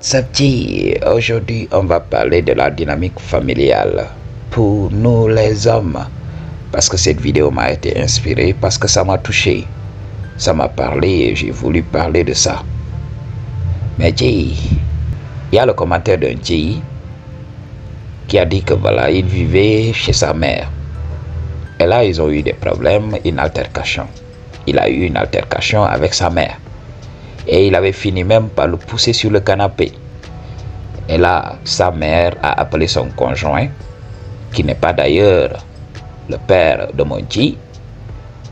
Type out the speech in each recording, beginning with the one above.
Sapti, aujourd'hui on va parler de la dynamique familiale pour nous les hommes, parce que cette vidéo m'a été inspirée, parce que ça m'a touché, ça m'a parlé et j'ai voulu parler de ça. Mais Jay, il y a le commentaire d'un Jay qui a dit que voilà, il vivait chez sa mère. Et là, ils ont eu des problèmes, une altercation. Il a eu une altercation avec sa mère. Et il avait fini même par le pousser sur le canapé. Et là, sa mère a appelé son conjoint, qui n'est pas d'ailleurs le père de mon Jay.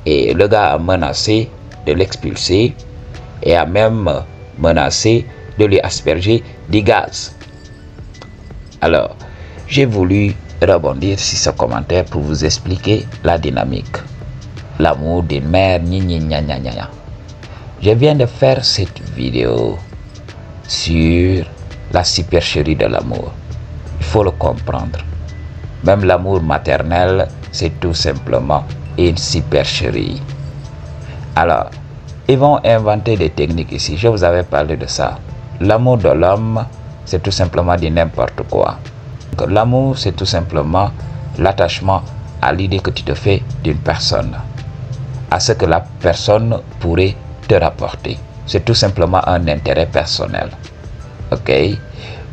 Et le gars a menacé de l'expulser et a même menacé de lui asperger du gaz. Alors, j'ai voulu rebondir sur ce commentaire pour vous expliquer la dynamique. L'amour d'une mère, Je viens de faire cette vidéo sur la supercherie de l'amour. Il faut le comprendre. Même l'amour maternel, c'est tout simplement une supercherie. Alors, ils vont inventer des techniques ici. Je vous avais parlé de ça. L'amour de l'homme, c'est tout simplement du n'importe quoi. L'amour, c'est tout simplement l'attachement à l'idée que tu te fais d'une personne, à ce que la personne pourrait te rapporter. C'est tout simplement un intérêt personnel. Ok?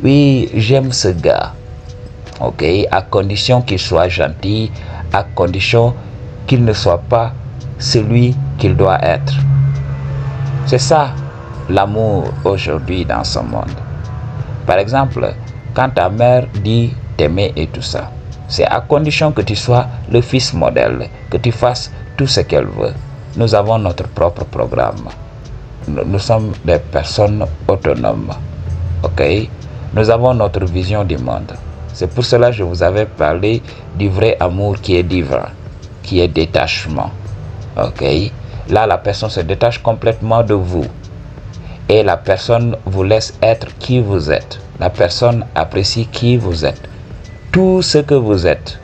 Oui, j'aime ce gars. Ok? À condition qu'il soit gentil, à condition qu'il ne soit pas celui qu'il doit être. C'est ça l'amour aujourd'hui dans ce monde. Par exemple, quand ta mère dit t'aimer et tout ça, c'est à condition que tu sois le fils modèle, que tu fasses tout ce qu'elle veut. Nous avons notre propre programme. Nous sommes des personnes autonomes. Ok? Nous avons notre vision du monde. C'est pour cela que je vous avais parlé du vrai amour qui est divin, qui est détachement. Ok? Là, la personne se détache complètement de vous. Et la personne vous laisse être qui vous êtes. La personne apprécie qui vous êtes. Tout ce que vous êtes,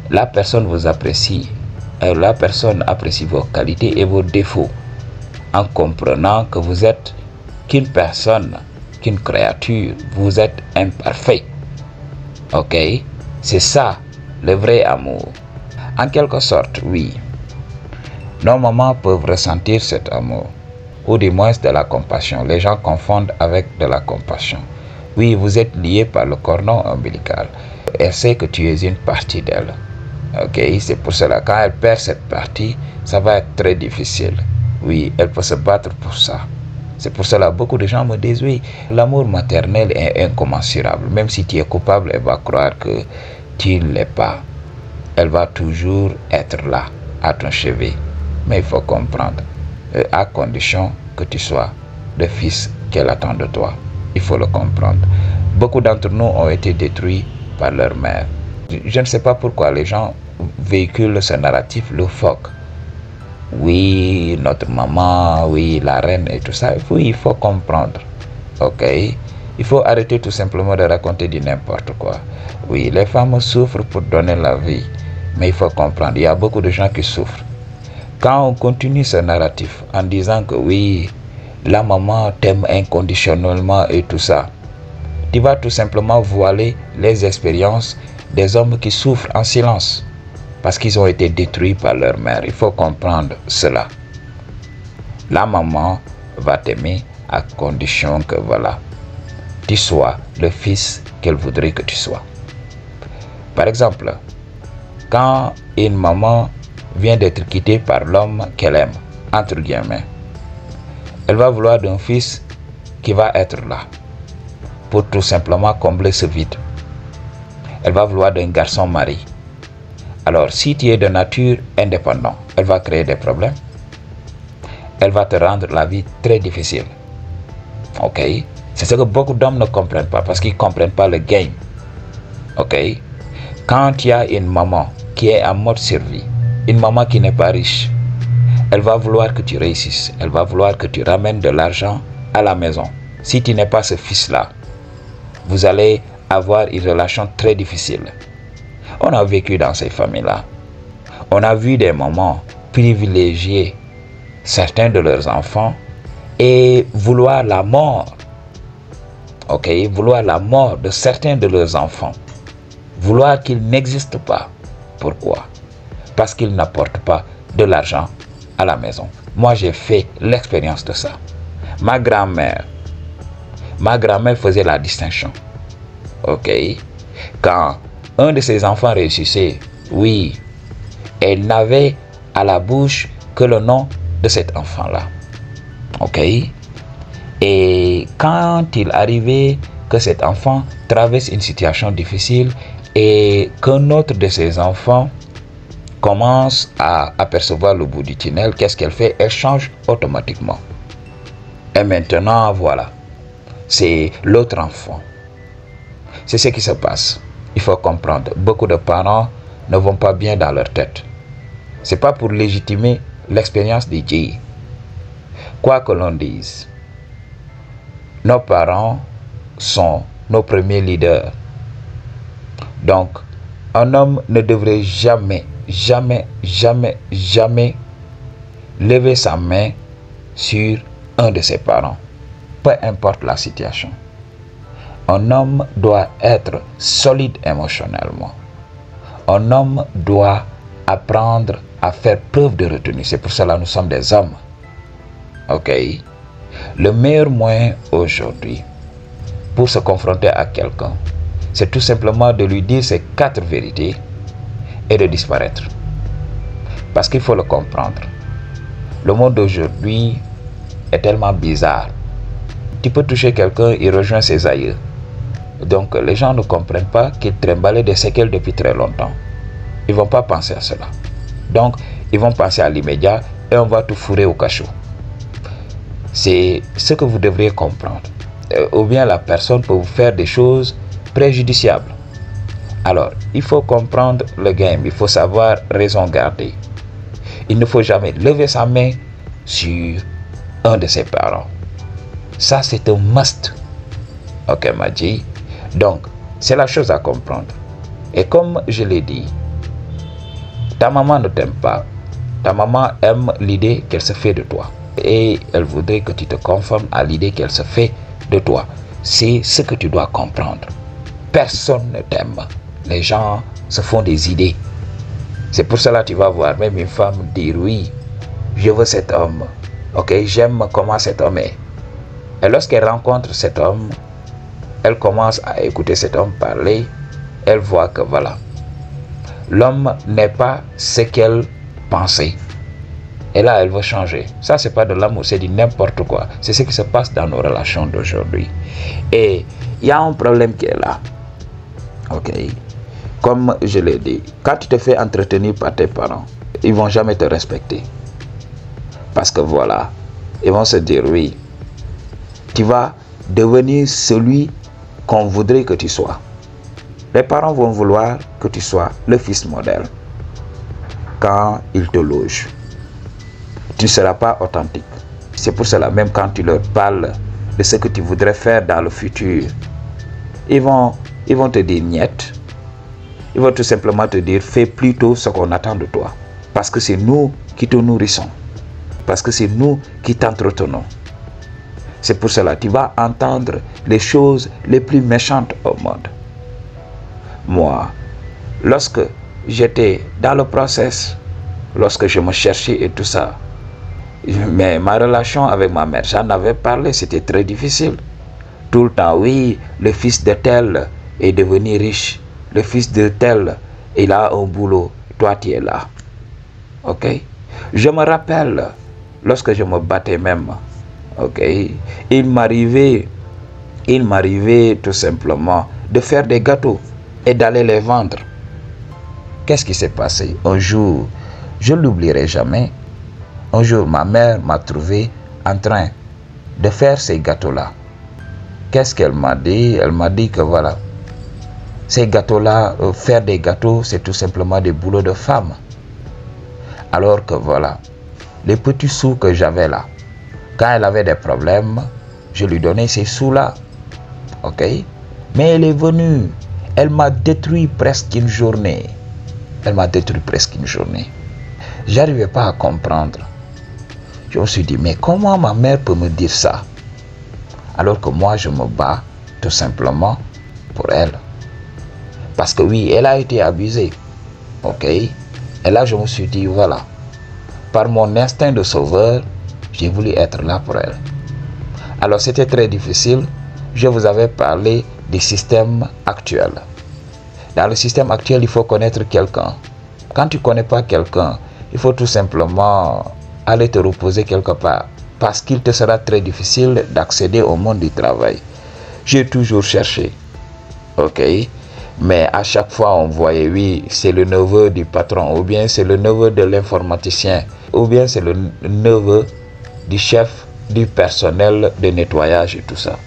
la personne vous apprécie. La personne apprécie vos qualités et vos défauts, en comprenant que vous êtes qu'une personne, qu'une créature. Vous êtes imparfait. Ok? C'est ça, le vrai amour. En quelque sorte, oui. Nos mamans peuvent ressentir cet amour, ou du moins de la compassion. Les gens confondent avec de la compassion. Oui, vous êtes liés par le cordon ombilical. Elle sait que tu es une partie d'elle. Ok, c'est pour cela, quand elle perd cette partie, ça va être très difficile. Oui, elle peut se battre pour ça. C'est pour cela, beaucoup de gens me disent, oui, l'amour maternel est incommensurable. Même si tu es coupable, elle va croire que tu ne l'es pas. Elle va toujours être là, à ton chevet. Mais il faut comprendre, à condition que tu sois le fils qu'elle attend de toi. Il faut le comprendre. Beaucoup d'entre nous ont été détruits par leur mère. Je ne sais pas pourquoi les gens véhiculent ce narratif loufoque. Oui, notre maman, oui, la reine et tout ça. Oui, il faut comprendre. Ok? Il faut arrêter tout simplement de raconter du n'importe quoi. Oui, les femmes souffrent pour donner la vie. Mais il faut comprendre, il y a beaucoup de gens qui souffrent. Quand on continue ce narratif en disant que oui, la maman t'aime inconditionnellement et tout ça, tu vas tout simplement voiler les expériences des hommes qui souffrent en silence parce qu'ils ont été détruits par leur mère. Il faut comprendre cela. La maman va t'aimer à condition que voilà, tu sois le fils qu'elle voudrait que tu sois. Par exemple, quand une maman vient d'être quittée par l'homme qu'elle aime, entre guillemets, elle va vouloir d'un fils qui va être là pour tout simplement combler ce vide. Elle va vouloir d'un garçon marié. Alors, si tu es de nature indépendante, elle va créer des problèmes. Elle va te rendre la vie très difficile. Ok? C'est ce que beaucoup d'hommes ne comprennent pas parce qu'ils ne comprennent pas le game. Ok? Quand tu as une maman qui est en mode survie, une maman qui n'est pas riche, elle va vouloir que tu réussisses. Elle va vouloir que tu ramènes de l'argent à la maison. Si tu n'es pas ce fils-là, vous allez avoir une relation très difficile. On a vécu dans ces familles-là. On a vu des mamans privilégier certains de leurs enfants et vouloir la mort ok, vouloir la mort de certains de leurs enfants, vouloir qu'ils n'existent pas. Pourquoi? Parce qu'ils n'apportent pas de l'argent à la maison. Moi, j'ai fait l'expérience de ça. Ma grand-mère faisait la distinction. Ok, quand un de ses enfants réussissait, oui, elle n'avait à la bouche que le nom de cet enfant-là. Ok, et quand il arrivait que cet enfant traverse une situation difficile et qu'un autre de ses enfants commence à apercevoir le bout du tunnel, qu'est-ce qu'elle fait? Elle change automatiquement. Et maintenant, voilà, c'est l'autre enfant. C'est ce qui se passe. Il faut comprendre, beaucoup de parents ne vont pas bien dans leur tête. C'est pas pour légitimer l'expérience des J. Quoi que l'on dise, nos parents sont nos premiers leaders. Donc, un homme ne devrait jamais lever sa main sur un de ses parents, peu importe la situation. Un homme doit être solide émotionnellement. Un homme doit apprendre à faire preuve de retenue. C'est pour cela que nous sommes des hommes. Ok? Le meilleur moyen aujourd'hui pour se confronter à quelqu'un, c'est tout simplement de lui dire ces 4 vérités et de disparaître. Parce qu'il faut le comprendre. Le monde d'aujourd'hui est tellement bizarre. Tu peux toucher quelqu'un, il rejoint ses aïeux. Donc les gens ne comprennent pas qu'ils trimballent des séquelles depuis très longtemps. Ils ne vont pas penser à cela. Donc ils vont penser à l'immédiat et on va tout fourrer au cachot. C'est ce que vous devriez comprendre. Ou bien la personne peut vous faire des choses préjudiciables. Alors, il faut comprendre le game, il faut savoir raison garder. Il ne faut jamais lever sa main sur un de ses parents. Ça, c'est un must. Ok, Madji. Donc, c'est la chose à comprendre. Et comme je l'ai dit, ta maman ne t'aime pas. Ta maman aime l'idée qu'elle se fait de toi. Et elle voudrait que tu te conformes à l'idée qu'elle se fait de toi. C'est ce que tu dois comprendre. Personne ne t'aime. Les gens se font des idées. C'est pour cela que tu vas voir même une femme dire oui, je veux cet homme. Ok, j'aime comment cet homme est. Et lorsqu'elle rencontre cet homme, elle commence à écouter cet homme parler. Elle voit que voilà, l'homme n'est pas ce qu'elle pensait. Et là, elle veut changer. Ça, c'est pas de l'amour, c'est du n'importe quoi. C'est ce qui se passe dans nos relations d'aujourd'hui. Et il y a un problème qui est là. Ok. Comme je l'ai dit, quand tu te fais entretenir par tes parents, ils vont jamais te respecter. Parce que voilà, ils vont se dire oui, tu vas devenir celui qu'on voudrait que tu sois. Les parents vont vouloir que tu sois le fils modèle. Quand ils te logent, tu ne seras pas authentique. C'est pour cela, même quand tu leur parles de ce que tu voudrais faire dans le futur, ils vont te dire niet. Ils vont tout simplement te dire fais plutôt ce qu'on attend de toi. Parce que c'est nous qui te nourrissons. Parce que c'est nous qui t'entretenons. C'est pour cela que tu vas entendre les choses les plus méchantes au monde. Moi, lorsque j'étais dans le process, lorsque je me cherchais et tout ça, mais ma relation avec ma mère, j'en avais parlé, c'était très difficile. Tout le temps, oui, le fils de tel est devenu riche. Le fils de tel, il a un boulot. Toi, tu es là. Ok? Je me rappelle, lorsque je me battais même, ok? Il m'arrivait tout simplement de faire des gâteaux et d'aller les vendre. Qu'est-ce qui s'est passé? Un jour, je ne l'oublierai jamais. Un jour, ma mère m'a trouvé en train de faire ces gâteaux-là. Qu'est-ce qu'elle m'a dit? Elle m'a dit que voilà, ces gâteaux-là, faire des gâteaux, c'est tout simplement des boulots de femme. Alors que voilà, les petits sous que j'avais là, quand elle avait des problèmes, je lui donnais ces sous-là. Ok? Mais elle est venue, elle m'a détruit presque une journée. Elle m'a détruit presque une journée. J'arrivais pas à comprendre. Je me suis dit, mais comment ma mère peut me dire ça? Alors que moi, je me bats tout simplement pour elle. Parce que oui, elle a été abusée. Ok? Et là, je me suis dit, voilà, par mon instinct de sauveur, j'ai voulu être là pour elle. Alors, c'était très difficile. Je vous avais parlé des systèmes actuels. Dans le système actuel, il faut connaître quelqu'un. Quand tu ne connais pas quelqu'un, il faut tout simplement aller te reposer quelque part. Parce qu'il te sera très difficile d'accéder au monde du travail. J'ai toujours cherché. Ok? Mais à chaque fois, on voyait, oui, c'est le neveu du patron, ou bien c'est le neveu de l'informaticien, ou bien c'est le neveu du chef du personnel de nettoyage et tout ça.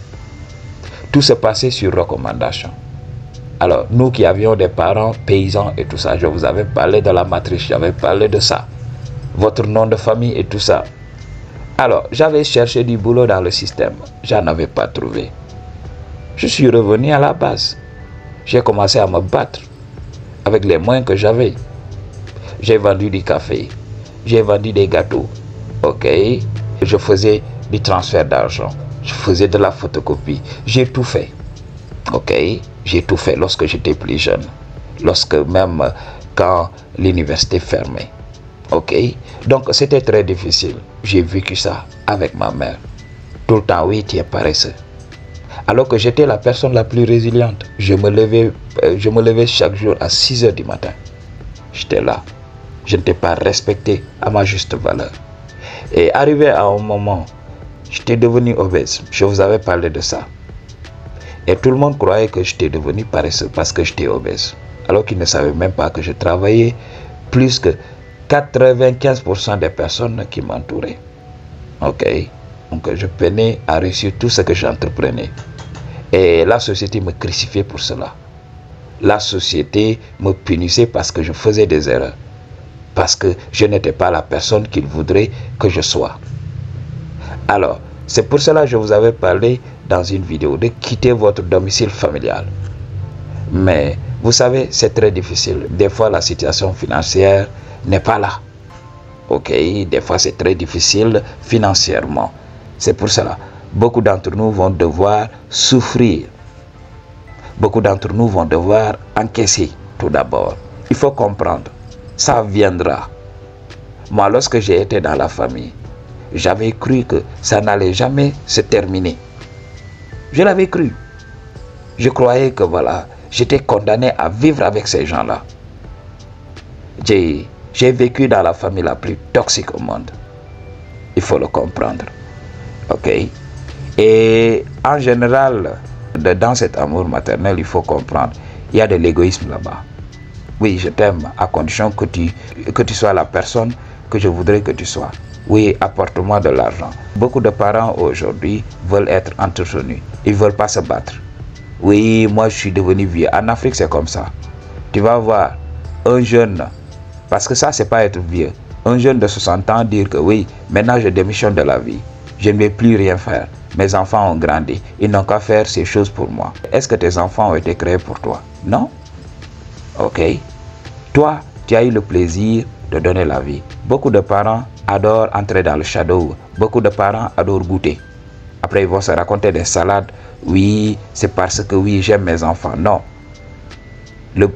Tout se passait sur recommandation. Alors, nous qui avions des parents paysans et tout ça, je vous avais parlé de la matrice, j'avais parlé de ça. Votre nom de famille et tout ça. Alors, j'avais cherché du boulot dans le système. J'en avais pas trouvé. Je suis revenu à la base. J'ai commencé à me battre avec les moyens que j'avais. J'ai vendu du café. J'ai vendu des gâteaux. Ok. Je faisais du transfert d'argent. Je faisais de la photocopie. J'ai tout fait. Ok. J'ai tout fait lorsque j'étais plus jeune. Lorsque même quand l'université fermait. Ok. Donc c'était très difficile. J'ai vécu ça avec ma mère. Tout le temps, oui, tu es paresseux. Alors que j'étais la personne la plus résiliente. Je me levais chaque jour à 6 h du matin. J'étais là. Je n'étais pas respecté à ma juste valeur. Et arrivé à un moment, j'étais devenu obèse. Je vous avais parlé de ça. Et tout le monde croyait que j'étais devenu paresseux parce que j'étais obèse. Alors qu'ils ne savaient même pas que je travaillais plus que 95% des personnes qui m'entouraient. Ok. Donc je peinais à réussir tout ce que j'entreprenais. Et la société me crucifiait pour cela. La société me punissait parce que je faisais des erreurs. Parce que je n'étais pas la personne qu'il voudrait que je sois. Alors, c'est pour cela que je vous avais parlé dans une vidéo de quitter votre domicile familial. Mais vous savez, c'est très difficile. Des fois, la situation financière n'est pas là. Ok, des fois, c'est très difficile financièrement. C'est pour cela, beaucoup d'entre nous vont devoir souffrir. Beaucoup d'entre nous vont devoir encaisser tout d'abord. Il faut comprendre, ça viendra. Moi, lorsque j'ai été dans la famille, j'avais cru que ça n'allait jamais se terminer. Je l'avais cru. Je croyais que voilà, j'étais condamné à vivre avec ces gens-là. J'ai vécu dans la famille la plus toxique au monde. Il faut le comprendre. Ok. Et en général, dans cet amour maternel, il faut comprendre, il y a de l'égoïsme là-bas. Oui, je t'aime à condition que tu sois la personne que je voudrais que tu sois. Oui, apporte-moi de l'argent. Beaucoup de parents aujourd'hui veulent être entretenus. Ils ne veulent pas se battre. Oui, moi je suis devenu vieux. En Afrique, c'est comme ça. Tu vas voir un jeune, parce que ça, c'est pas être vieux. Un jeune de 60 ans dire que oui, maintenant je démissionne de la vie. Je ne vais plus rien faire. Mes enfants ont grandi. Ils n'ont qu'à faire ces choses pour moi. Est-ce que tes enfants ont été créés pour toi? Non? Ok. Toi, tu as eu le plaisir de donner la vie. Beaucoup de parents adorent entrer dans le shadow. Beaucoup de parents adorent goûter. Après, ils vont se raconter des salades. Oui, c'est parce que oui, j'aime mes enfants. Non.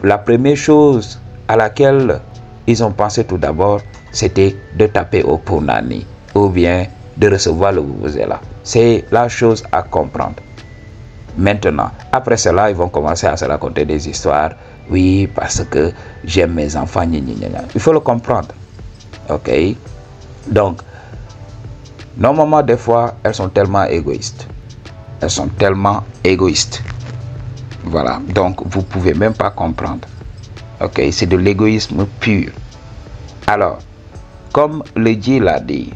La première chose à laquelle ils ont pensé tout d'abord, c'était de taper au punani. Ou bien de recevoir le vuvuzela. C'est la chose à comprendre. Maintenant, après cela, ils vont commencer à se raconter des histoires. Oui, parce que j'aime mes enfants. Il faut le comprendre. Ok? Donc, normalement, des fois, elles sont tellement égoïstes. Elles sont tellement égoïstes. Voilà. Donc, vous ne pouvez même pas comprendre. Ok? C'est de l'égoïsme pur. Alors, comme le Dieu l'a dit,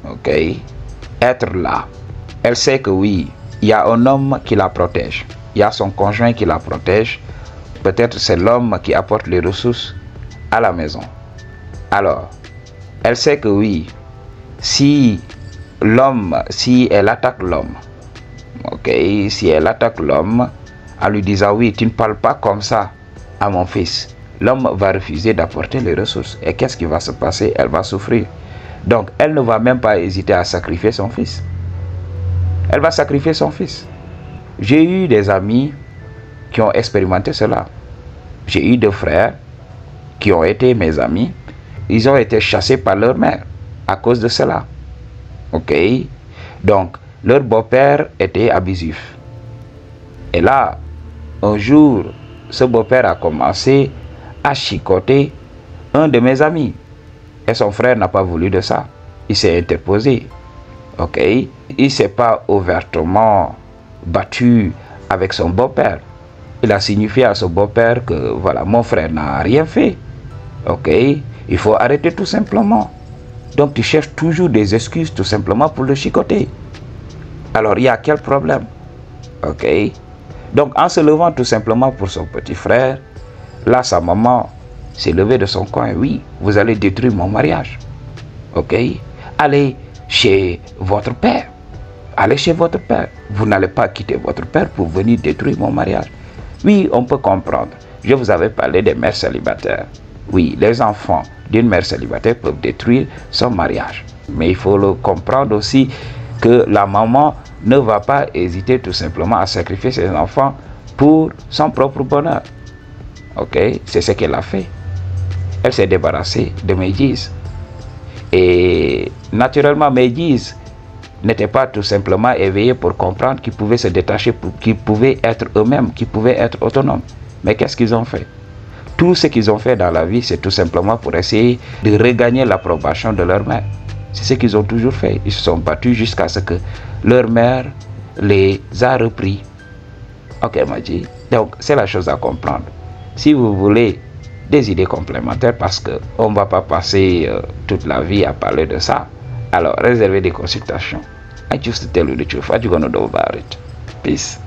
ok, être là. Elle sait que oui, il y a un homme qui la protège. Il y a son conjoint qui la protège. Peut-être c'est l'homme qui apporte les ressources à la maison. Alors, elle sait que oui, si elle attaque l'homme, ok, si elle attaque l'homme en lui disant oui, tu ne parles pas comme ça à mon fils, l'homme va refuser d'apporter les ressources. Et qu'est-ce qui va se passer? Elle va souffrir. Donc, elle ne va même pas hésiter à sacrifier son fils. Elle va sacrifier son fils. J'ai eu des amis qui ont expérimenté cela. J'ai eu deux frères qui ont été mes amis. Ils ont été chassés par leur mère à cause de cela. Ok? Donc, leur beau-père était abusif. Et là, un jour, ce beau-père a commencé à chicoter un de mes amis. Et son frère n'a pas voulu de ça. Il s'est interposé. Ok? Il ne s'est pas ouvertement battu avec son beau-père. Il a signifié à son beau-père que voilà, mon frère n'a rien fait. Ok? Il faut arrêter tout simplement. Donc tu cherches toujours des excuses tout simplement pour le chicoter. Alors il y a quel problème? Ok? Donc en se levant tout simplement pour son petit frère, là sa maman s'est levée de son coin. Oui, vous allez détruire mon mariage. Ok? Allez chez votre père. Allez chez votre père. Vous n'allez pas quitter votre père pour venir détruire mon mariage. Oui, on peut comprendre. Je vous avais parlé des mères célibataires. Oui, les enfants d'une mère célibataire peuvent détruire son mariage. Mais il faut le comprendre aussi que la maman ne va pas hésiter tout simplement à sacrifier ses enfants pour son propre bonheur. Ok? C'est ce qu'elle a fait. Elle s'est débarrassée de Meïdjiz. Et naturellement, Meïdjiz n'était pas tout simplement éveillé pour comprendre qu'ils pouvaient se détacher, qu'ils pouvaient être eux-mêmes, qu'ils pouvaient être autonomes. Mais qu'est-ce qu'ils ont fait? Tout ce qu'ils ont fait dans la vie, c'est tout simplement pour essayer de regagner l'approbation de leur mère. C'est ce qu'ils ont toujours fait. Ils se sont battus jusqu'à ce que leur mère les a repris. Ok, Madji. Donc, c'est la chose à comprendre. Si vous voulez des idées complémentaires, parce qu'on ne va pas passer toute la vie à parler de ça, alors réservez des consultations. I choose to tell you the truth. What you gonna do about it? Peace.